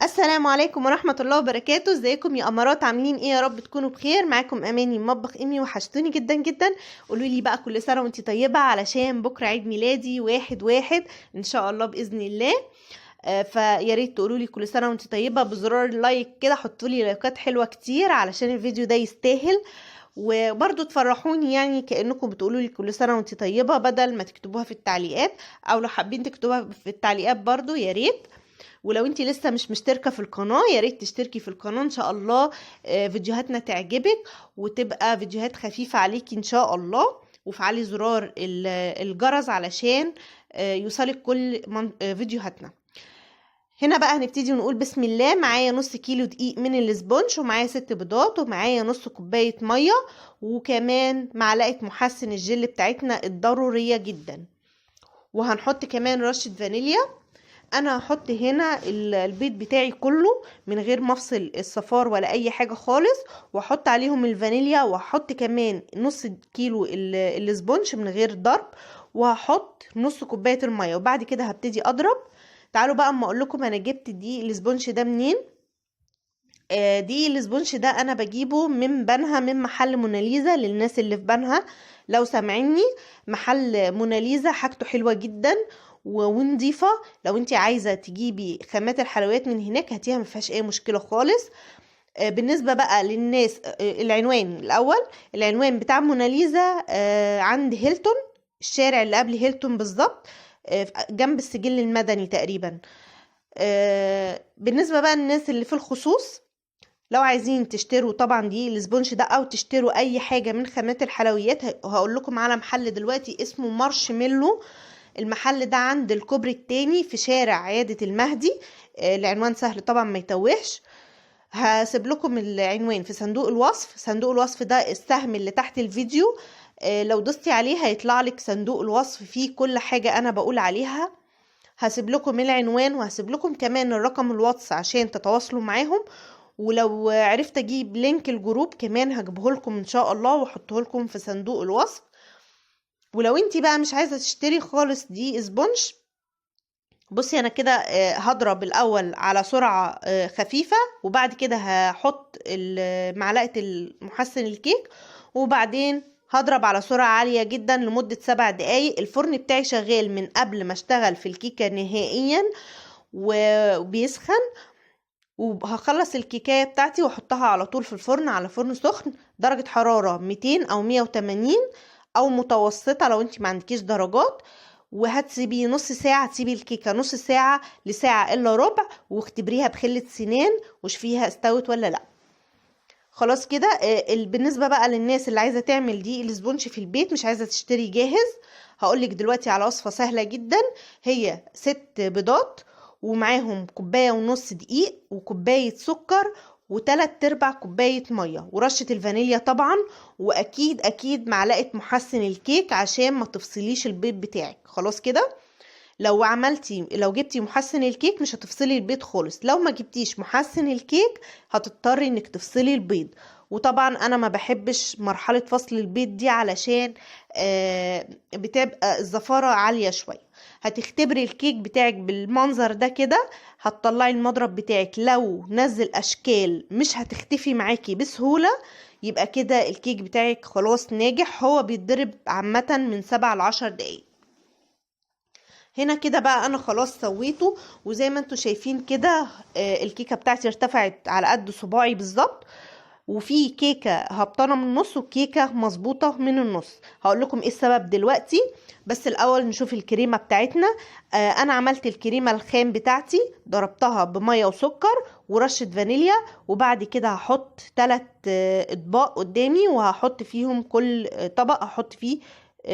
السلام عليكم ورحمة الله وبركاته. ازيكم يا امارات؟ عاملين ايه؟ يا رب تكونوا بخير. معاكم اماني من مطبخ امي، وحشتوني جدا جدا. قولوا لي بقى كل سنة وانتي طيبة، علشان بكرة عيد ميلادي 1/1 ان شاء الله باذن الله. فيا ريت تقولوا لي كل سنة وانتي طيبة بزرار اللايك كده، حطوا لي لايكات حلوة كتير علشان الفيديو ده يستاهل. وبرضو تفرحوني، يعني كأنكم بتقولوا لي كل سنة وانتي طيبة، بدل ما تكتبوها في التعليقات. او لو حابين تكتبوها في التعليقات برضو يا ريت. ولو انتي لسه مش مشتركة في القناة، يا ريت تشتركي في القناة ان شاء الله. فيديوهاتنا تعجبك وتبقى فيديوهات خفيفة عليكي ان شاء الله. وفعلي زرار الجرس علشان يوصلك كل فيديوهاتنا. هنا بقى هنبتدي ونقول بسم الله. معايا نص كيلو دقيق من الاسبونج، ومعايا 6 بيضات، ومعايا نص كوباية مية، وكمان معلقة محسن الجل بتاعتنا الضرورية جدا. وهنحط كمان رشة فانيليا. انا هحط هنا البيض بتاعي كله من غير ما افصل الصفار ولا اي حاجة خالص، واحط عليهم الفانيليا، واحط كمان نص كيلو الاسبونج من غير ضرب، وهحط نص كوباية المية، وبعد كده هبتدي اضرب. تعالوا بقى اما اقول لكم انا جبت دي الاسبونج ده منين. دي الاسبونج ده انا بجيبه من بنها، من محل موناليزا. للناس اللي في بنها لو سامعيني، محل موناليزا حاجته حلوة جدا ونضيفة. لو انت عايزة تجيبي خامات الحلويات من هناك هاتيها، مفيهاش اي مشكلة خالص. بالنسبة بقى للناس، العنوان الاول، العنوان بتاع موناليزا عند هيلتون، الشارع اللي قبل هيلتون بالظبط، جنب السجل المدني تقريبا. بالنسبة بقى للناس اللي في الخصوص، لو عايزين تشتروا طبعا دي الاسبونج ده، او تشتروا اي حاجة من خامات الحلويات، هقول لكم على محل دلوقتي اسمه مارشميلو. المحل ده عند الكوبري التاني في شارع عيادة المهدي. العنوان سهل طبعا ما يتوهش. هسيب لكم العنوان في صندوق الوصف. صندوق الوصف ده السهم اللي تحت الفيديو، لو دوستي عليه هيطلع لك صندوق الوصف فيه كل حاجة انا بقول عليها. هسيب لكم العنوان، وهسيب لكم كمان الرقم الواتس عشان تتواصلوا معاهم. ولو عرفت اجيب لينك الجروب كمان هجيبه لكم ان شاء الله، واحطه لكم في صندوق الوصف. ولو انتي بقى مش عايزة تشتري خالص دي اسبونج، بصي انا كده هضرب الاول على سرعة خفيفة، وبعد كده هحط معلقة المحسن الكيك، وبعدين هضرب على سرعة عالية جدا لمدة 7 دقايق. الفرن بتاعي شغال من قبل ما اشتغل في الكيكة نهائيا وبيسخن. وهخلص الكيكاية بتاعتي واحطها على طول في الفرن، على فرن سخن درجة حرارة 200 او 180 او متوسطة لو انت ما عندكيش درجات. وهتسيبيه نص ساعة، تسيبي الكيكة نص ساعة لساعة الا ربع، واختبريها بخلة سنان وشوفيها استوت ولا لا. خلاص كده. بالنسبة بقى للناس اللي عايزة تعمل دي الاسبونج في البيت، مش عايزة تشتري جاهز، هقولك دلوقتي على وصفة سهلة جدا. هي 6 بيضات، ومعاهم 1.5 كوباية دقيق، وكوباية سكر، و3/4 كوباية مية، ورشة الفانيليا طبعا، واكيد اكيد معلقة محسن الكيك عشان ما تفصليش البيض بتاعك. خلاص كده. لو جبتي محسن الكيك مش هتفصلي البيض خالص. لو ما جبتيش محسن الكيك هتضطري انك تفصلي البيض. وطبعا انا ما بحبش مرحلة فصل البيض دي، علشان بتبقى الزفارة عالية شوية. هتختبري الكيك بتاعك بالمنظر ده كده، هتطلعي المضرب بتاعك، لو نزل اشكال مش هتختفي معاكي بسهولة، يبقى كده الكيك بتاعك خلاص ناجح. هو بيتضرب عامة من 7 ل10 دقايق. هنا كده بقى انا خلاص سويته، وزي ما انتوا شايفين كده الكيكه بتاعتي ارتفعت على قد صباعي بالظبط. وفي كيكه هبطانه من النص، وكيكه مظبوطه من النص. هقول لكم ايه السبب دلوقتي، بس الاول نشوف الكريمه بتاعتنا. انا عملت الكريمه الخام بتاعتي، ضربتها بميه وسكر ورشه فانيليا، وبعد كده هحط 3 اطباق قدامي، وهحط فيهم كل طبق هحط فيه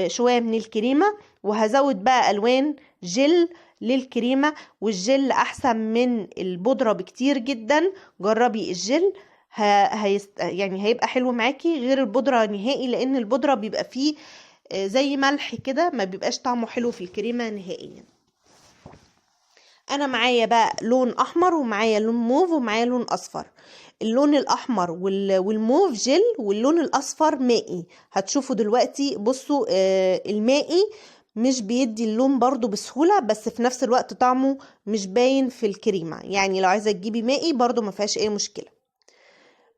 شويه من الكريمه. وهزود بقى الوان جل للكريمة، والجل احسن من البودرة بكتير جدا. جربي الجل، يعني هيبقى حلو معاكي غير البودرة نهائي، لان البودرة بيبقى فيه زي ملح كده، ما بيبقاش طعمه حلو في الكريمة نهائيا. انا معايا بقى لون احمر، ومعايا لون موف، ومعايا لون اصفر. اللون الاحمر والموف جل، واللون الاصفر مائي. هتشوفوا دلوقتي، بصوا المائي مش بيدي اللون برضو بسهولة، بس في نفس الوقت طعمه مش باين في الكريمة. يعني لو عايزة تجيبي مائي برضو ما فيهاش اي مشكلة.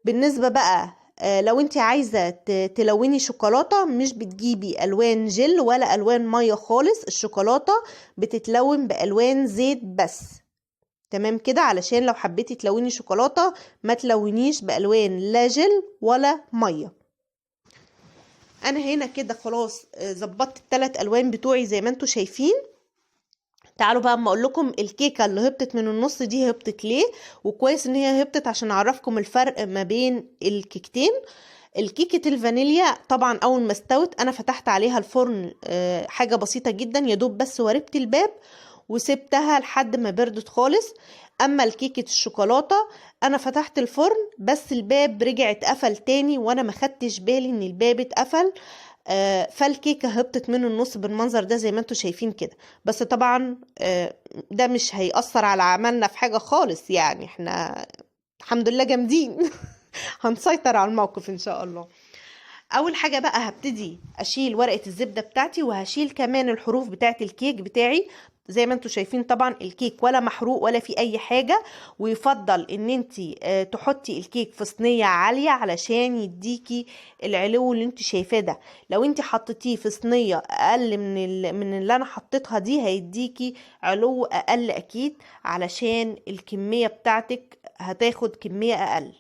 بالنسبة بقى لو انت عايزة تلوني شوكولاتة، مش بتجيبي الوان جل ولا الوان مية خالص. الشوكولاتة بتتلون بالوان زيت بس. تمام كده، علشان لو حبيتي تلوني شوكولاتة ما تلونيش بالوان لا جل ولا مية. انا هنا كده خلاص ظبطت الثلاث الوان بتوعي زي ما انتوا شايفين. تعالوا بقى اما اقول لكم الكيكه اللي هبطت من النص دي هبطت ليه، وكويس ان هي هبطت عشان اعرفكم الفرق ما بين الكيكتين. الكيكه الفانيليا طبعا اول ما استوت انا فتحت عليها الفرن حاجه بسيطه جدا، يا دوب بس وربت الباب وسبتها لحد ما بردت خالص. اما الكيكه الشوكولاته انا فتحت الفرن بس الباب رجع اتقفل تاني وانا ما خدتش بالي ان الباب اتقفل. فالكيكه هبطت من النص بالمنظر ده زي ما انتوا شايفين كده. بس طبعا ده مش هيأثر على عملنا في حاجه خالص، يعني احنا الحمد لله جامدين. هنسيطر على الموقف ان شاء الله. اول حاجه بقى هبتدي اشيل ورقه الزبده بتاعتي، وهشيل كمان الحروف بتاعت الكيك بتاعي. زي ما انتوا شايفين طبعا الكيك ولا محروق ولا في اي حاجه. ويفضل ان انتي تحطي الكيك في صينيه عاليه علشان يديكي العلو اللي انتي شايفاه ده. لو انتي حطيتيه في صينيه اقل من اللي انا حطيتها دي هيديكي علو اقل اكيد، علشان الكميه بتاعتك هتاخد كميه اقل.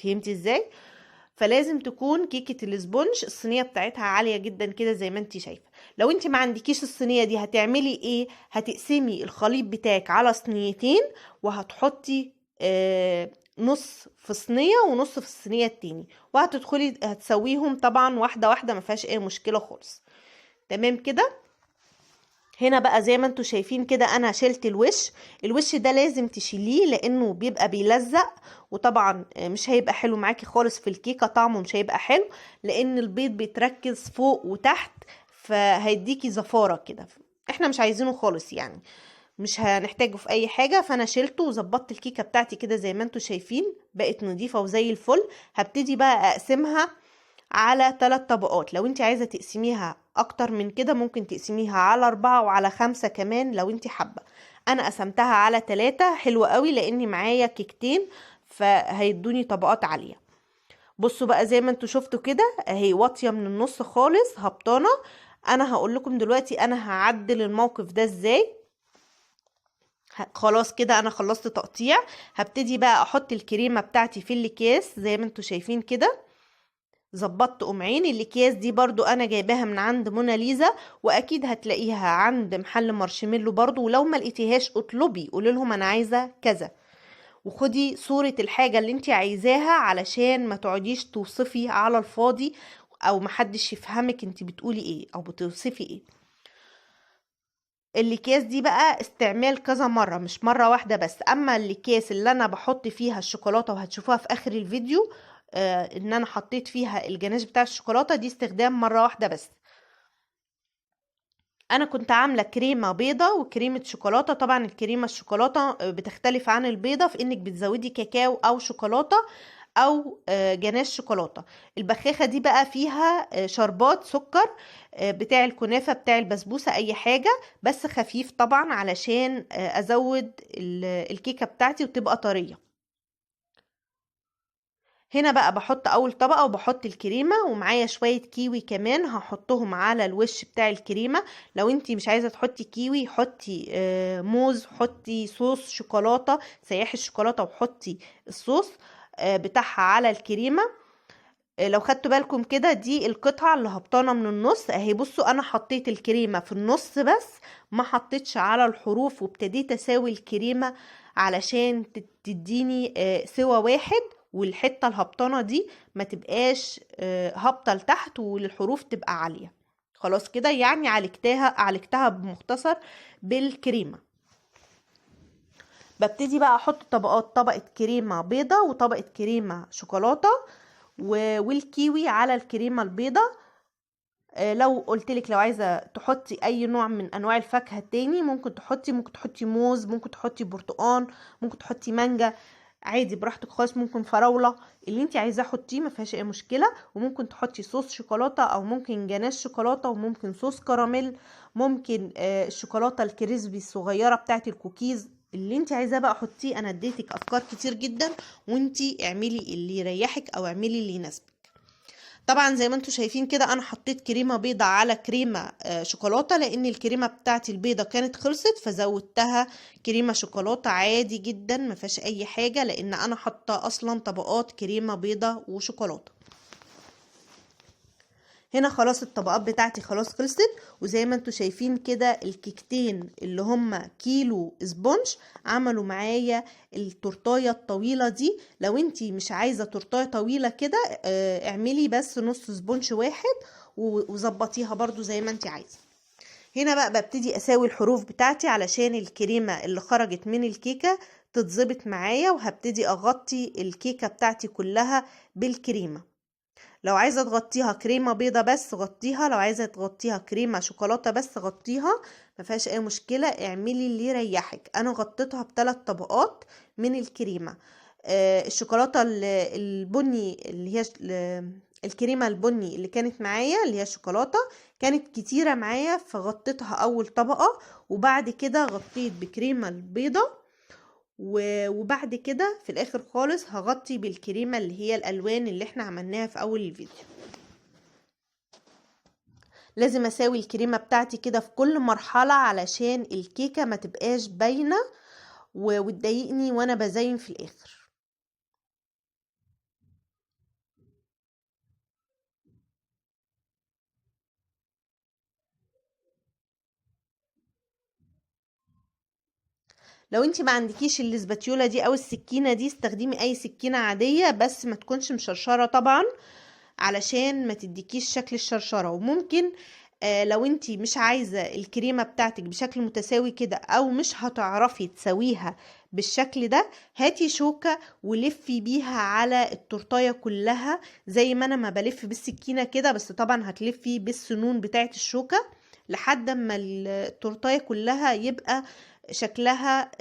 فهمتي ازاي؟ فلازم تكون كيكة الاسبونج الصينية بتاعتها عالية جدا كده زي ما انت شايفة. لو انت ما عندكيش الصينية دي هتعملي ايه؟ هتقسمي الخليط بتاعك على صينيتين، وهتحطي نص في صينية ونص في الصينية التاني، وهتدخلي هتسويهم طبعا واحدة واحدة، ما فيهاش اي مشكلة خالص. تمام كده. هنا بقى زي ما انتوا شايفين كده انا شلت الوش ده لازم تشيليه لانه بيبقى بيلزق، وطبعا مش هيبقى حلو معاكي خالص في الكيكه، طعمه مش هيبقى حلو لان البيض بيتركز فوق وتحت فهيديكي زفاره كده، احنا مش عايزينه خالص يعني، مش هنحتاجه في اي حاجه. فانا شلته وظبطت الكيكه بتاعتي كده زي ما انتوا شايفين بقت نظيفه وزي الفل. هبتدي بقى اقسمها على 3 طبقات. لو انت عايزة تقسميها اكتر من كده ممكن تقسميها على 4 وعلى 5 كمان لو انت حابة. انا قسمتها على 3 حلوة قوي لاني معايا كيكتين فهيدوني طبقات عالية. بصوا بقى زي ما انتوا شفتوا كده اهي واطية من النص خالص هبطانة. انا هقول لكم دلوقتي انا هعدل الموقف ده ازاي. خلاص كده انا خلصت تقطيع. هبتدي بقى احط الكريمة بتاعتي في الاكياس زي ما انتوا شايفين كده. ظبطت قمعين. الاكياس دي برضو انا جايباها من عند موناليزا، واكيد هتلاقيها عند محل مارشميلو برضو، ولو ما لقيتيهاش اطلبي قولي لهم انا عايزه كذا، وخدي صورة الحاجة اللي انت عايزاها علشان ما تقعديش توصفي على الفاضي او محدش يفهمك انت بتقولي ايه او بتوصفي ايه. الاكياس دي بقى استعمال كذا مرة مش مرة واحدة بس. اما الاكياس اللي انا بحط فيها الشوكولاتة وهتشوفوها في اخر الفيديو ان انا حطيت فيها الجناش بتاع الشوكولاتة دي استخدام مرة واحدة بس. انا كنت عاملة كريمة بيضة وكريمة شوكولاتة. طبعا الكريمة الشوكولاتة بتختلف عن البيضة في انك بتزودي كاكاو او شوكولاتة او جناش شوكولاتة. البخاخة دي بقى فيها شربات سكر بتاع الكنافة بتاع البسبوسة اي حاجة، بس خفيف طبعا علشان ازود الكيكة بتاعتي وتبقى طرية. هنا بقى بحط اول طبقة وبحط الكريمة، ومعايا شوية كيوي كمان هحطهم على الوش بتاع الكريمة. لو انتي مش عايزة تحطي كيوي حطي موز، حطي صوص شوكولاتة، سياحي الشوكولاتة وحطي الصوص بتاعها على الكريمة. لو خدتوا بالكم كده دي القطعة اللي هبطانة من النص اهي. بصوا انا حطيت الكريمة في النص بس ما حطيتش على الحروف، وابتديت اساوي الكريمة علشان تديني سوا واحد، والحتة الهبطانة دي ما تبقاش هبطة لتحت والحروف تبقى عالية. خلاص كده يعني عالجتها بمختصر بالكريمة. ببتدي بقى احط طبقات، طبقة كريمة بيضة وطبقة كريمة شوكولاتة والكيوي على الكريمة البيضة. لو قلتلك لو عايزة تحطي اي نوع من انواع الفاكهة تاني ممكن تحطي موز، ممكن تحطي برتقان، ممكن تحطي مانجا، عادي براحتك خالص، ممكن فراولة، اللي انت عايزاه حطيه ما فيهاش اي مشكله. وممكن تحطي صوص شوكولاته، او ممكن جناش شوكولاته، وممكن صوص كراميل، ممكن الشوكولاته الكريسبي الصغيره بتاعه الكوكيز، اللي انت عايزاه بقى حطيه. انا اديتك افكار كتير جدا، وانت اعملي اللي يريحك او اعملي اللي يناسبك. طبعا زي ما انتم شايفين كده انا حطيت كريمه بيضه على كريمه شوكولاته، لان الكريمه بتاعتي البيضه كانت خلصت، فزودتها كريمه شوكولاته عادي جدا ما فيهاش اي حاجه، لان انا حاطه اصلا طبقات كريمه بيضه وشوكولاته. هنا خلاص الطبقات بتاعتي خلاص خلصت. وزي ما انتم شايفين كده الكيكتين اللي هما كيلو اسبونج عملوا معايا التورتايه الطويله دي. لو انتي مش عايزه تورتايه طويله كده اعملي بس نص سبونج واحد وظبطيها برضو زي ما انتي عايزه. هنا بقى ببتدي اساوي الحروف بتاعتي علشان الكريمه اللي خرجت من الكيكه تتظبط معايا، وهبتدي اغطي الكيكه بتاعتي كلها بالكريمه. لو عايزه تغطيها كريمه بيضه بس غطيها، لو عايزه تغطيها كريمه شوكولاته بس غطيها، ما فيهاش اي مشكله، اعملي اللي يريحك. انا غطيتها بثلاث طبقات من الكريمه. الشوكولاته البني اللي هي الكريمه البني اللي كانت معايا اللي هي الشوكولاته كانت كتيره معايا، فغطيتها اول طبقه، وبعد كده غطيت بكريمه البيضه، وبعد كده في الاخر خالص هغطي بالكريمة اللي هي الالوان اللي احنا عملناها في اول الفيديو. لازم اساوي الكريمة بتاعتي كده في كل مرحلة علشان الكيكة ما تبقاش باينة وتضايقني وانا بزين في الاخر. لو انت ما عندكيش الاسباتيولا دي او السكينة دي، استخدمي اي سكينة عادية بس ما تكونش مشرشرة طبعا، علشان ما تديكيش شكل الشرشرة. وممكن لو انتي مش عايزة الكريمة بتاعتك بشكل متساوي كده، او مش هتعرفي تسويها بالشكل ده، هاتي شوكة ولفي بيها على التورتاية كلها زي ما انا ما بلف بالسكينة كده، بس طبعا هتلفي بالسنون بتاعت الشوكة لحد ما التورتاية كلها يبقى شكلها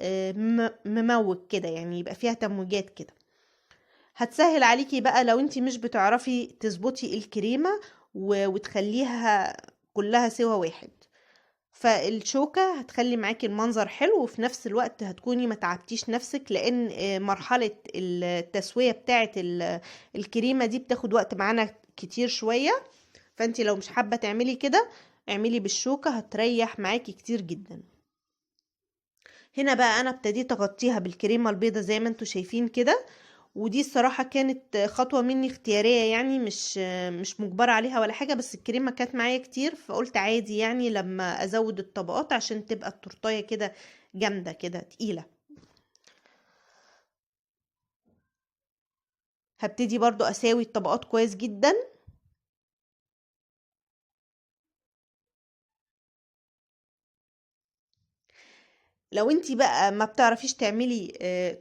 مموج كده، يعني يبقى فيها تموجات كده. هتسهل عليكي بقى لو انتي مش بتعرفي تظبطي الكريمة وتخليها كلها سوا واحد. فالشوكة هتخلي معاكي المنظر حلو، وفي نفس الوقت هتكوني ما تعبتيش نفسك، لان مرحلة التسوية بتاعة الكريمة دي بتاخد وقت معانا كتير شوية. فانتي لو مش حابة تعملي كده اعملي بالشوكة، هتريح معاكي كتير جدا. هنا بقى انا ابتديت اغطيها بالكريمة البيضة زي ما انتوا شايفين كده، ودي الصراحة كانت خطوة مني اختيارية، يعني مش مجبرة عليها ولا حاجة، بس الكريمة كانت معايا كتير فقلت عادي يعني لما ازود الطبقات عشان تبقى التورتاية كده جامدة كده تقيلة. هبتدي برضو اساوي الطبقات كويس جدا. لو انتي بقى ما بتعرفيش تعملي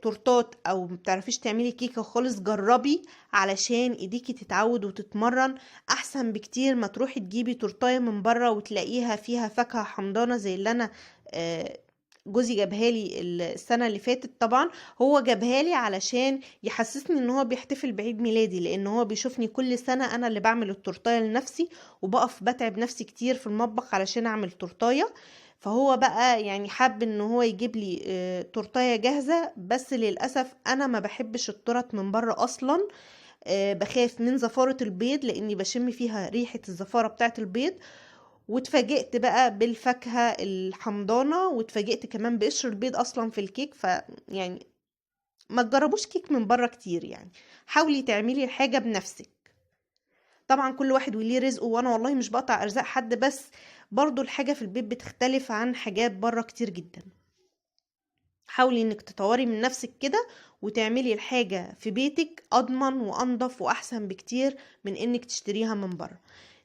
تورتات او ما بتعرفيش تعملي كيكه خالص، جربي علشان ايديكي تتعود وتتمرن، احسن بكتير ما تروحي تجيبي تورتايه من بره وتلاقيها فيها فاكهه حمضانه زي اللي انا جوزي جابها لي السنه اللي فاتت. طبعا هو جابها لي علشان يحسسني ان هو بيحتفل بعيد ميلادي، لان هو بيشوفني كل سنه انا اللي بعمل التورتايه لنفسي، وبقف بتعب نفسي كتير في المطبخ علشان اعمل تورتايه. فهو بقى يعني حب ان هو يجيب لي تورتايه جاهزه، بس للاسف انا ما بحبش التورت من بره اصلا. بخاف من زفاره البيض لاني بشم فيها ريحه الزفاره بتاعه البيض. واتفاجئت بقى بالفاكهه الحمضانه، واتفاجئت كمان بقشر البيض اصلا في الكيك. يعني ما تجربوش كيك من بره كتير، يعني حاولي تعملي الحاجه بنفسك. طبعا كل واحد وليه رزقه، وانا والله مش بقطع ارزاق حد، بس برضو الحاجة في البيت بتختلف عن حاجات بره كتير جدا. حاولي انك تطوري من نفسك كده وتعملي الحاجة في بيتك، اضمن وانضف واحسن بكتير من انك تشتريها من بره.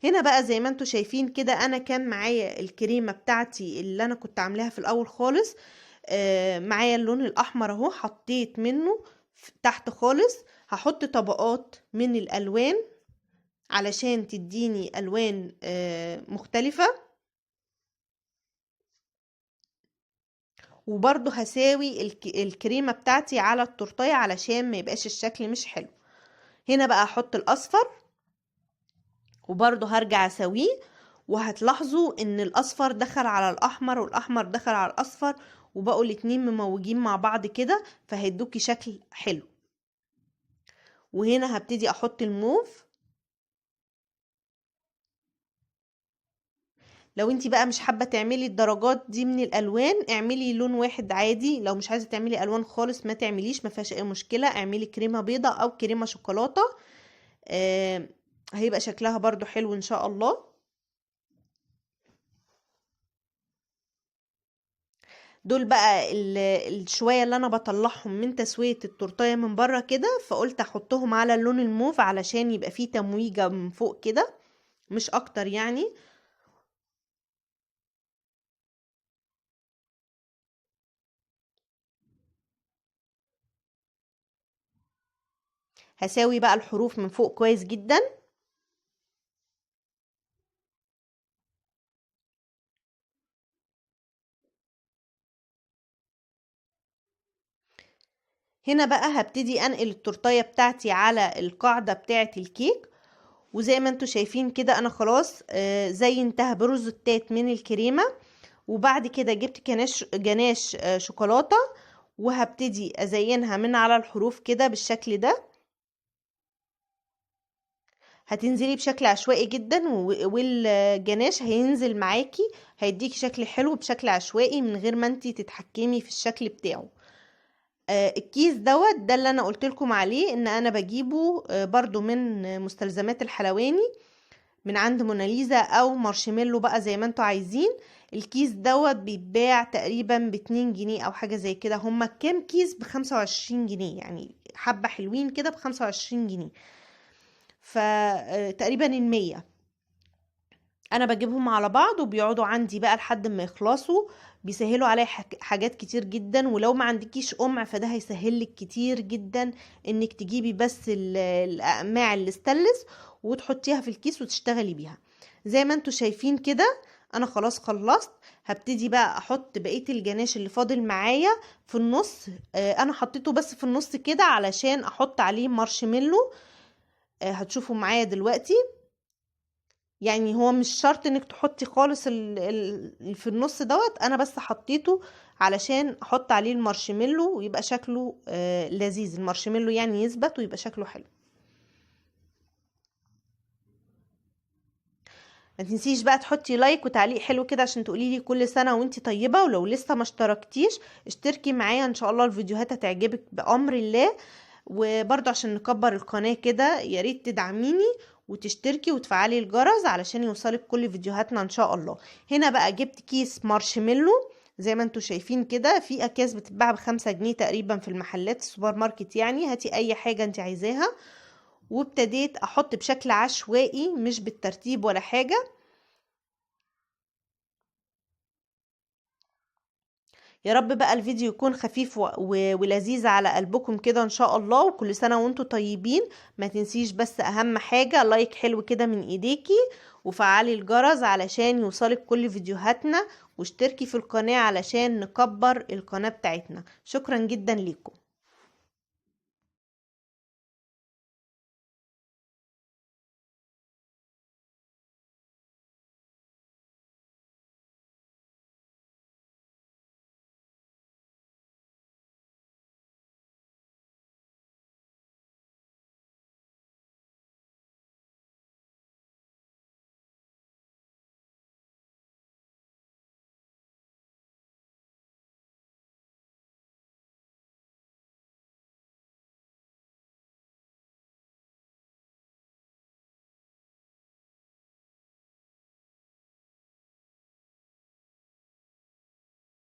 هنا بقى زي ما انتوا شايفين كده انا كان معايا الكريمة بتاعتي اللي انا كنت عاملاها في الاول خالص، معايا اللون الاحمر اهو، حطيت منه تحت خالص. هحط طبقات من الالوان علشان تديني الوان مختلفة. وبرضو هساوي الكريمة بتاعتي على التورتاية علشان ما يبقاش الشكل مش حلو. هنا بقى هحط الاصفر وبرضو هرجع اسويه، وهتلاحظوا ان الاصفر دخل على الاحمر والاحمر دخل على الاصفر وبقوا الاتنين مموجين مع بعض كده، فهيدوكي شكل حلو. وهنا هبتدي احط الموف. لو انتي بقى مش حابة تعملي الدرجات دي من الالوان اعملي لون واحد عادي، لو مش عايزة تعملي الوان خالص ما تعمليش، ما فيهاش اي مشكلة. اعملي كريمة بيضة او كريمة شوكولاتة، هيبقى شكلها برضو حلو ان شاء الله. دول بقى الشوية اللي انا بطلعهم من تسوية التورتاية من بره كده، فقلت احطهم على اللون الموف علشان يبقى فيه تمويجة من فوق كده مش اكتر يعني. هساوي بقى الحروف من فوق كويس جدا. هنا بقى هبتدي انقل التورتاية بتاعتي على القاعدة بتاعة الكيك، وزي ما انتوا شايفين كده انا خلاص زينتها بروزتات من الكريمة، وبعد كده جبت جناش شوكولاتة، وهبتدي ازينها من على الحروف كده بالشكل ده. هتنزلي بشكل عشوائي جدا والجناش هينزل معاكي، هيديكي شكل حلو بشكل عشوائي من غير ما انتي تتحكمي في الشكل بتاعه. الكيس ده اللي انا قلت لكم عليه ان انا بجيبه برضو من مستلزمات الحلواني من عند موناليزا او مارشميلو بقى زي ما انتوا عايزين. الكيس بيتباع تقريبا ب2 جنيه او حاجة زي كده. هما كام كيس؟ ب25 جنيه، يعني حبة حلوين كده ب25 جنيه، فتقريبا 100. انا بجيبهم على بعض وبيقعدوا عندي بقى لحد ما يخلصوا، بيسهلوا عليا حاجات كتير جدا. ولو ما عندكيش قمع فده هيسهلك كتير جدا انك تجيبي بس الاقماع الاستانلس وتحطيها في الكيس وتشتغلي بيها زي ما انتوا شايفين كده. انا خلاص خلصت. هبتدي بقى احط بقية الجناش اللي فاضل معايا في النص. انا حطيته بس في النص كده علشان احط عليه مارشميلو. هتشوفوا معايا دلوقتي، يعني هو مش شرط انك تحطي خالص في النص انا بس حطيته علشان احط عليه المارشميلو ويبقى شكله لذيذ، المارشميلو يعني يثبت ويبقى شكله حلو. ما تنسيش بقى تحطي لايك وتعليق حلو كده عشان تقولي لي كل سنة وانتي طيبة. ولو لسه ما اشتركتيش اشتركي معايا ان شاء الله، الفيديوهات هتعجبك بأمر الله. وبرضه عشان نكبر القناة كده يا ريت تدعميني وتشتركي وتفعلي الجرس علشان يوصلك كل فيديوهاتنا ان شاء الله. هنا بقى جبت كيس مارشميلو زي ما انتوا شايفين كده، في اكياس بتتباع ب5 جنيه تقريبا في المحلات السوبر ماركت، يعني هاتي اي حاجة انت عايزاها. وابتديت احط بشكل عشوائي مش بالترتيب ولا حاجة. يا رب بقى الفيديو يكون خفيف ولذيذ على قلبكم كده ان شاء الله، وكل سنة وانتم طيبين. ما تنسيش بس اهم حاجة لايك حلو كده من ايديكي، وفعلي الجرس علشان يوصلك كل فيديوهاتنا، واشتركي في القناة علشان نكبر القناة بتاعتنا. شكرا جدا ليكم.